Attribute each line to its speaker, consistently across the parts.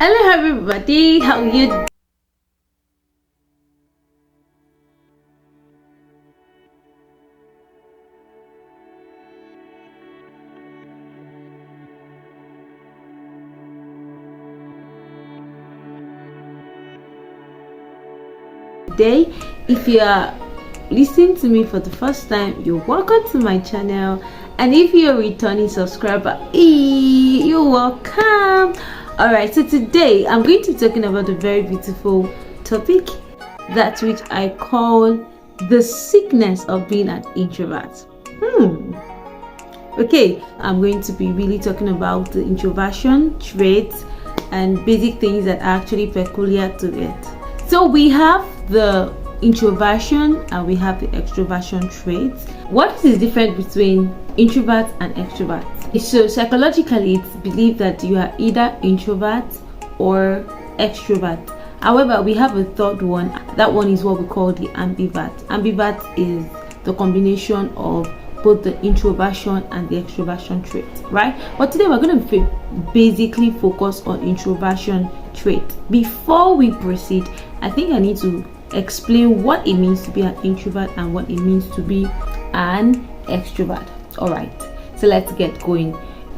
Speaker 1: Hello everybody, how are you? Today, if you are listening to me for the first time, you're welcome to my channel, and if you're a returning subscriber, you're welcome. Alright, so today I'm going to be talking about a very beautiful topic, that which I call the sickness of being an introvert. Okay, I'm going to be really talking about the introversion traits and basic things that are actually peculiar to it. So we have the introversion and we have the extroversion traits. What is the difference between introvert and extrovert? So psychologically, it's believed that you are either introvert or extrovert. However, we have a third one. That one is what we call the ambivert. Ambivert is the combination of both the introversion and the extroversion trait, right? But today we're going to basically focus on introversion trait. Before we proceed, I think I need to explain what it means to be an introvert and what it means to be an extrovert. All right, so let's get going.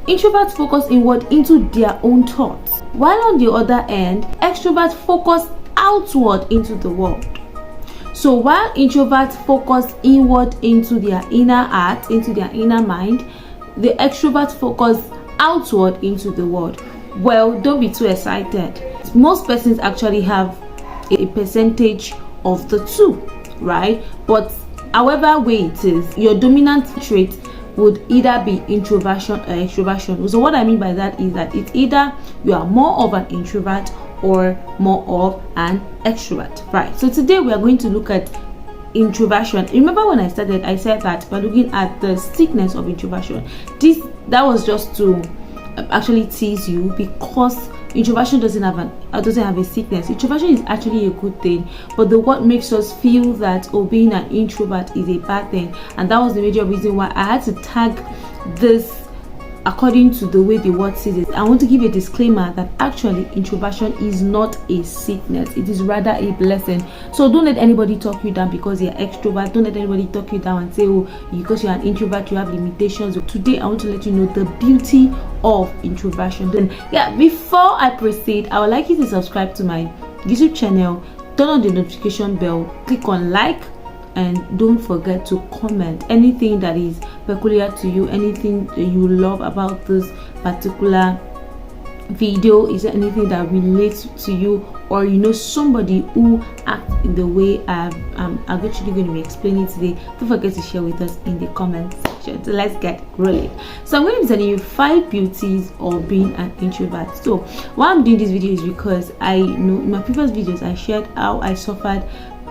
Speaker 1: Introverts focus inward into their own thoughts, while on the other end, extroverts focus outward into the world. So while introverts focus inward into their inner heart, into their inner mind, the extroverts focus outward into the world. Well, don't be too excited. Most persons actually have a percentage of the two, right? But however way it is, your dominant trait would either be introversion or extroversion. So what I mean by that is that it's either you are more of an introvert or more of an extrovert, right? So today we are going to look at introversion. Remember when I started, I said that we're looking at the sickness of introversion. That was just to actually tease you, because introversion doesn't have a sickness. Introversion is actually a good thing, but what makes us feel that being an introvert is a bad thing, and that was the major reason why I had to tag this according to the way the word says it. I want to give a disclaimer that actually introversion is not a sickness, it is rather a blessing. So don't let anybody talk you down because you're extrovert. Don't let anybody talk you down and say, because you're an introvert you have limitations. Today I want to let you know the beauty of introversion. Then before I proceed, I would like you to subscribe to my YouTube channel, turn on the notification bell, click on like, and don't forget to comment anything that is peculiar to you, anything that you love about this particular video. Is there anything that relates to you, or you know somebody who acts in the way I'm actually going to be explaining today? Don't forget to share with us in the comment section. So let's get rolling. So I'm going to be telling you 5 beauties of being an introvert. So why I'm doing this video is because I know in my previous videos I shared how I suffered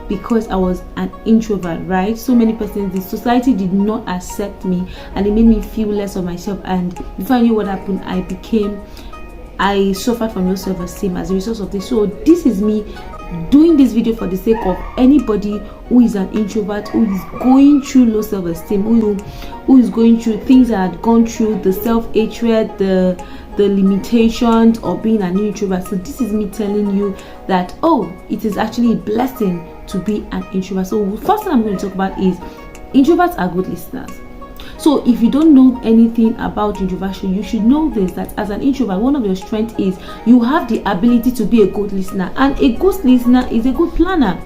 Speaker 1: because I was an introvert, right? So many persons, the society did not accept me, and it made me feel less of myself. And before I knew what happened, I suffered from low self-esteem as a result of this. So this is me doing this video for the sake of anybody who is an introvert, who is going through low self-esteem, who is going through things that had gone through, the self-hatred, the limitations of being an introvert. So this is me telling you that it is actually a blessing to be an introvert. So first thing I'm going to talk about is introverts are good listeners. So if you don't know anything about introversion, you should know this, that as an introvert, one of your strengths is you have the ability to be a good listener, and a good listener is a good planner.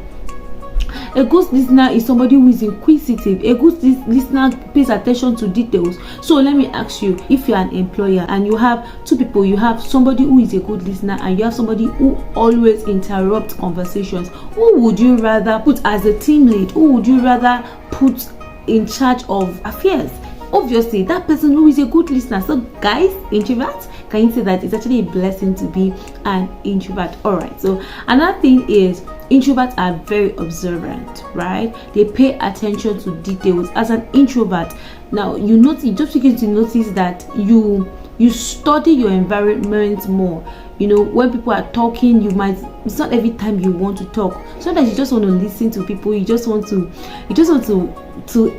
Speaker 1: A good listener is somebody who is inquisitive. A good listener pays attention to details. So let me ask you, if you're an employer and you have 2 people, you have somebody who is a good listener and you have somebody who always interrupts conversations, who would you rather put as a team lead? Who would you rather put in charge of affairs? Obviously that person who is a good listener. So guys, introverts, can you say that it's actually a blessing to be an introvert? All right, so another thing is introverts are very observant, right? They pay attention to details. As an introvert, now you just begin to notice that you You study your environment more. You know, when people are talking, it's not every time you want to talk. Sometimes you just want to listen to people. You just want to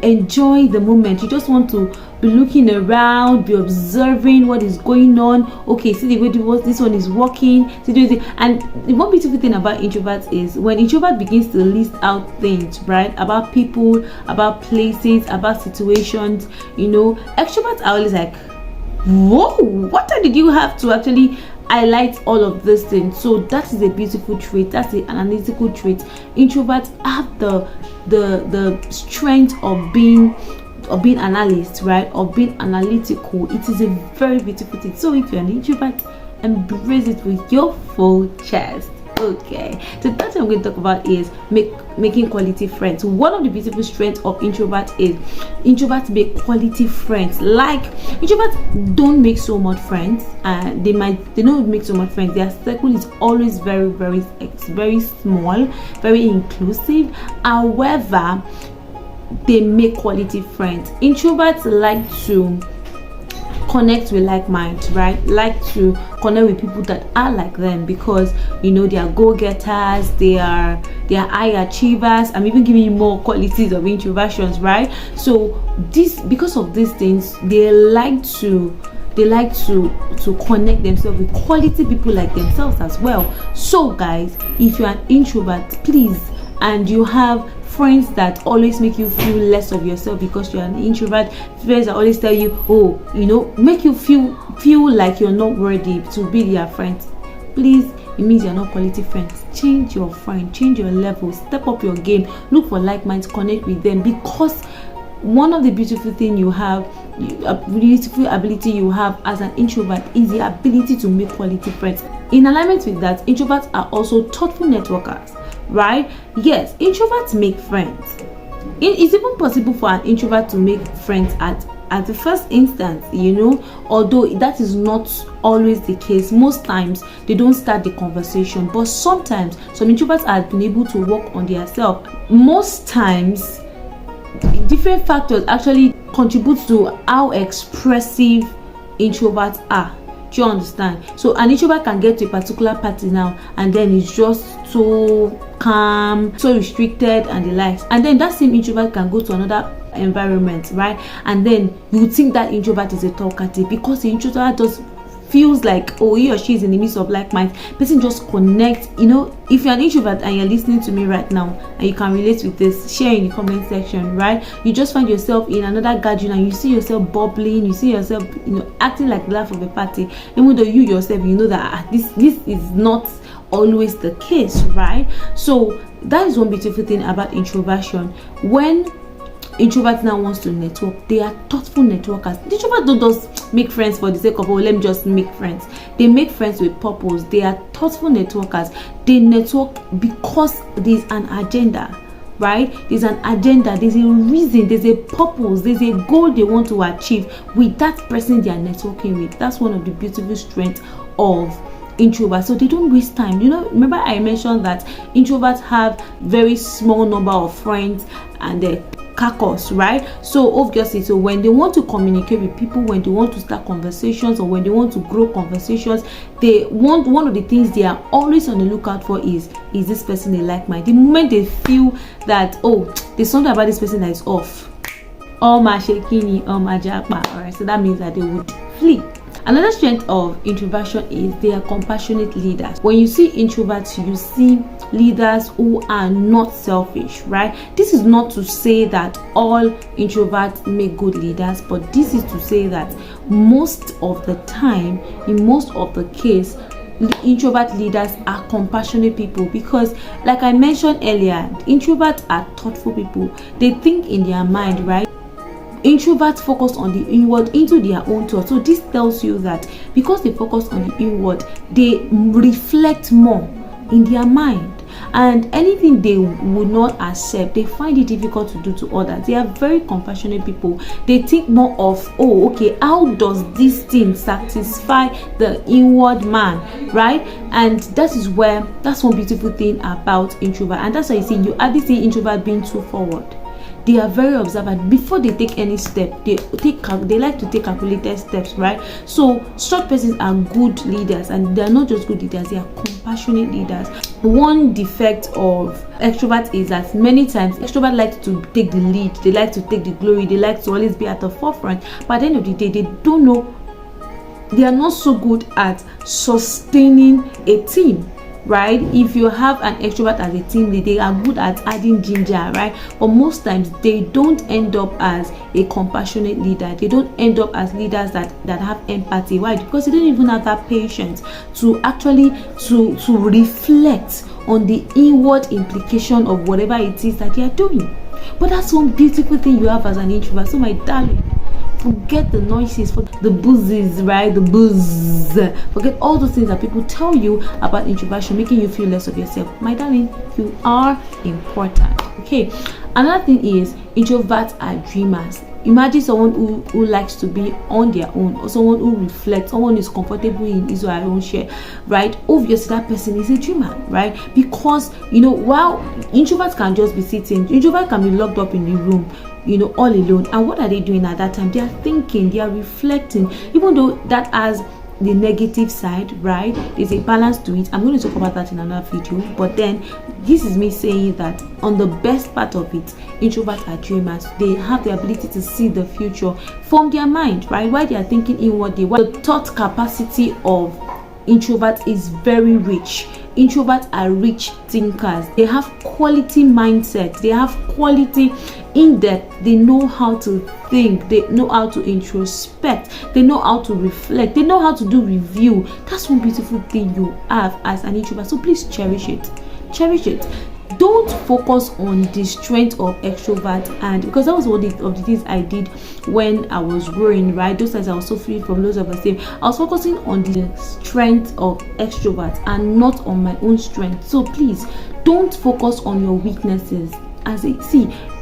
Speaker 1: enjoy the moment. You just want to be looking around, be observing what is going on. Okay, see the way this one is working. And the one beautiful thing about introverts is when introvert begins to list out things, right, about people, about places, about situations, you know, extroverts are always like, whoa, what did you have to actually highlight all of these things? So that is a beautiful trait. That's the analytical trait. Introverts have the strength of being analyst, right, of being analytical. It is a very beautiful thing. So if you're an introvert, embrace it with your full chest. Okay, so that's what I'm going to talk about is making quality friends. One of the beautiful strengths of introverts is introverts make quality friends. Like, introverts don't make so much friends, they don't make so much friends. Their circle is always very, very, very small, very inclusive. However, they make quality friends. Introverts like to connect with like minds, right? Like to connect with people that are like them, because you know they are go-getters, they are high achievers. I'm even giving you more qualities of introversions, right? So because of these things, they like to connect themselves with quality people like themselves as well. So guys, if you're an introvert, please, and you have friends that always make you feel less of yourself because you're an introvert, friends that always tell you, oh, you know, make you feel like you're not worthy to be their friends, please, it means you're not quality friends. Change your friend, change your level, step up your game, look for like minds, connect with them, because one of the beautiful thing you have, a beautiful ability you have as an introvert is the ability to make quality friends. In alignment with that, introverts are also thoughtful networkers, right? Yes, introverts make friends. It's even possible for an introvert to make friends at the first instance, you know, although that is not always the case. Most times they don't start the conversation, but sometimes some introverts have been able to work on themselves. Most times different factors actually contribute to how expressive introverts are. Do you understand? So an introvert can get to a particular party now and then it's just so calm, so restricted and the likes, and then that same introvert can go to another environment, right, and then you would think that introvert is a talkative, because the introvert just feels like, oh, he or she is in the midst of like minds. Person just connect. You know, if you're an introvert and you're listening to me right now and you can relate with this, share in the comment section, right? You just find yourself in another gathering and you see yourself bubbling, you see yourself, you know, acting like the life of a party, even though you yourself, you know that this is not always the case, right? So that is one beautiful thing about introversion. When introvert now wants to network, they are thoughtful networkers. The introvert don't just make friends for the sake of, oh, let me just make friends. They make friends with purpose. They are thoughtful networkers. They network because there's an agenda, right? There's an agenda, there's a reason, there's a purpose, there's a goal they want to achieve with that person they are networking with. That's one of the beautiful strengths of introverts. So they don't waste time. You know, remember I mentioned that introverts have very small number of friends and they carcass, right? So obviously, so when they want to communicate with people, when they want to start conversations, or when they want to grow conversations, one of the things they are always on the lookout for is this person a like mind. The moment they feel that, oh, there's something about this person that is off, all my shakini, all my japa, all right, so that means that they would flee. Another strength of introversion is they are compassionate leaders. When you see introverts, you see leaders who are not selfish, right? This is not to say that all introverts make good leaders, but this is to say that most of the time, in most of the case, introvert leaders are compassionate people, because like I mentioned earlier, introverts are thoughtful people. They think in their mind, right? Introverts focus on the inward, into their own thoughts. So this tells you that because they focus on the inward, they reflect more in their mind, and anything they would not accept, they find it difficult to do to others. They are very compassionate people. They think more of, oh, okay, how does this thing satisfy the inward man, right? And that's one beautiful thing about introvert, and that's why you see, you hardly see introvert being too forward. they are very observant. Before they take any step, they like to take calculated steps, right? So such persons are good leaders, and they are not just good leaders, they are compassionate leaders. One defect of extrovert is that many times extrovert like to take the lead, they like to take the glory, they like to always be at the forefront, but at the end of the day, they don't know, they are not so good at sustaining a team, right? If you have an extrovert as a team lead, they are good at adding ginger, right? But most times they don't end up as a compassionate leader. They don't end up as leaders that have empathy. Why? Because they don't even have that patience to actually to reflect on the inward implication of whatever it is that they are doing. But that's one beautiful thing you have as an introvert. So my darling, forget the noises, for the buzzes, right? The buzz. Forget all those things that people tell you about introversion, making you feel less of yourself. My darling, you are important. Okay. Another thing is introverts are dreamers. Imagine someone who likes to be on their own, or someone who reflects, someone who is comfortable in his or her own share, right? Obviously that person is a dreamer, right? Because while introverts can just be sitting, introverts can be locked up in the room, all alone. And what are they doing at that time? They are thinking, they are reflecting, even though that has the negative side, right? There's a balance to it. I'm going to talk about that in another video, but then this is me saying that on the best part of it, introverts are dreamers. They have the ability to see the future from their mind, right? While they are thinking inwardly, the thought capacity of introverts is very rich. Introverts are rich thinkers. They have quality mindset. They have quality in depth. They know how to think. They know how to introspect. They know how to reflect. They know how to do review. That's one beautiful thing you have as an introvert. So please cherish it. Cherish it. Don't focus on the strength of extrovert, and because that was one of the things I did when I was growing, right? Those times I was suffering from lows of esteem. I was focusing on the strength of extrovert and not on my own strength. So please don't focus on your weaknesses.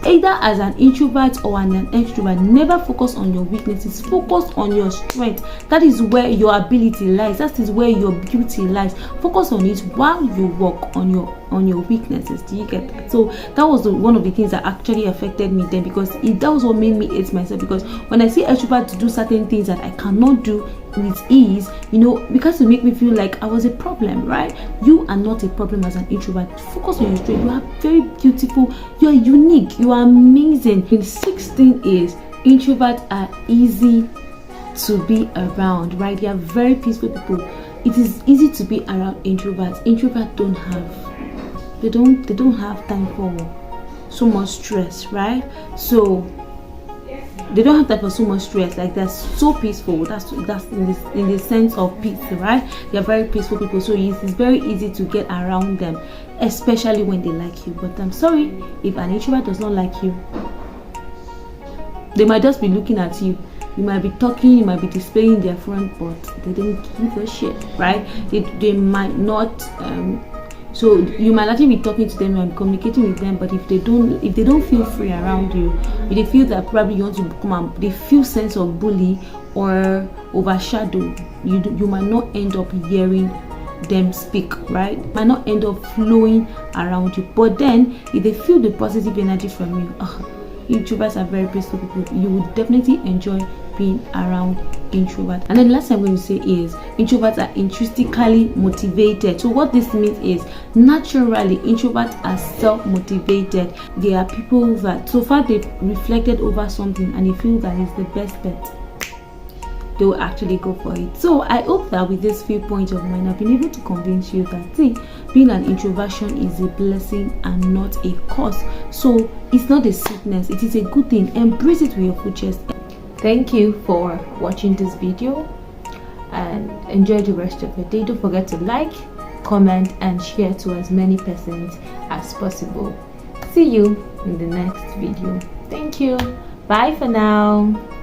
Speaker 1: Either as an introvert or an extrovert, never focus on your weaknesses. Focus on your strength. That is where your ability lies. That is where your beauty lies. Focus on it while you work on your weaknesses. Do you get that? So that was one of the things that actually affected me then, because that was what made me hate myself. Because when I see extrovert to do certain things that I cannot do with ease, because to make me feel like I was a problem, right? You are not a problem as an introvert. Focus on your strength. You are very beautiful. You are unique. You are amazing. The sixth thing is introverts are easy to be around, right? They are very peaceful people. It is easy to be around introverts. Introverts don't have time for so much stress, right? So they don't have time for so much stress. Like, they're so peaceful. That's in the sense of peace, right? They're very peaceful people, so it's very easy to get around them, especially when they like you. But I'm sorry, if an introvert does not like you, they might just be looking at you. You might be talking, you might be displaying their front, but they don't give a shit, right? They might not so you might actually be talking to them and communicating with them, but if they don't feel free around you, if they feel that probably you want to come out, they feel sense of bully or overshadow, you might not end up hearing them speak, right? Might not end up flowing around you. But then if they feel the positive energy from you, introverts are very peaceful people. You would definitely enjoy being around introvert. And then the last thing I'm going to say is introverts are intrinsically motivated. So what this means is naturally introverts are self-motivated. They are people that so far they've reflected over something and they feel that it's the best bet, they will actually go for it. So I hope that with this few points of mine, I've been able to convince you that being an introversion is a blessing and not a curse. So it's not a sickness, it is a good thing. Embrace it with your full chest. Thank you for watching this video and enjoy the rest of your day. Don't forget to like, comment and share to as many persons as possible. See you in the next video. Thank you. Bye for now.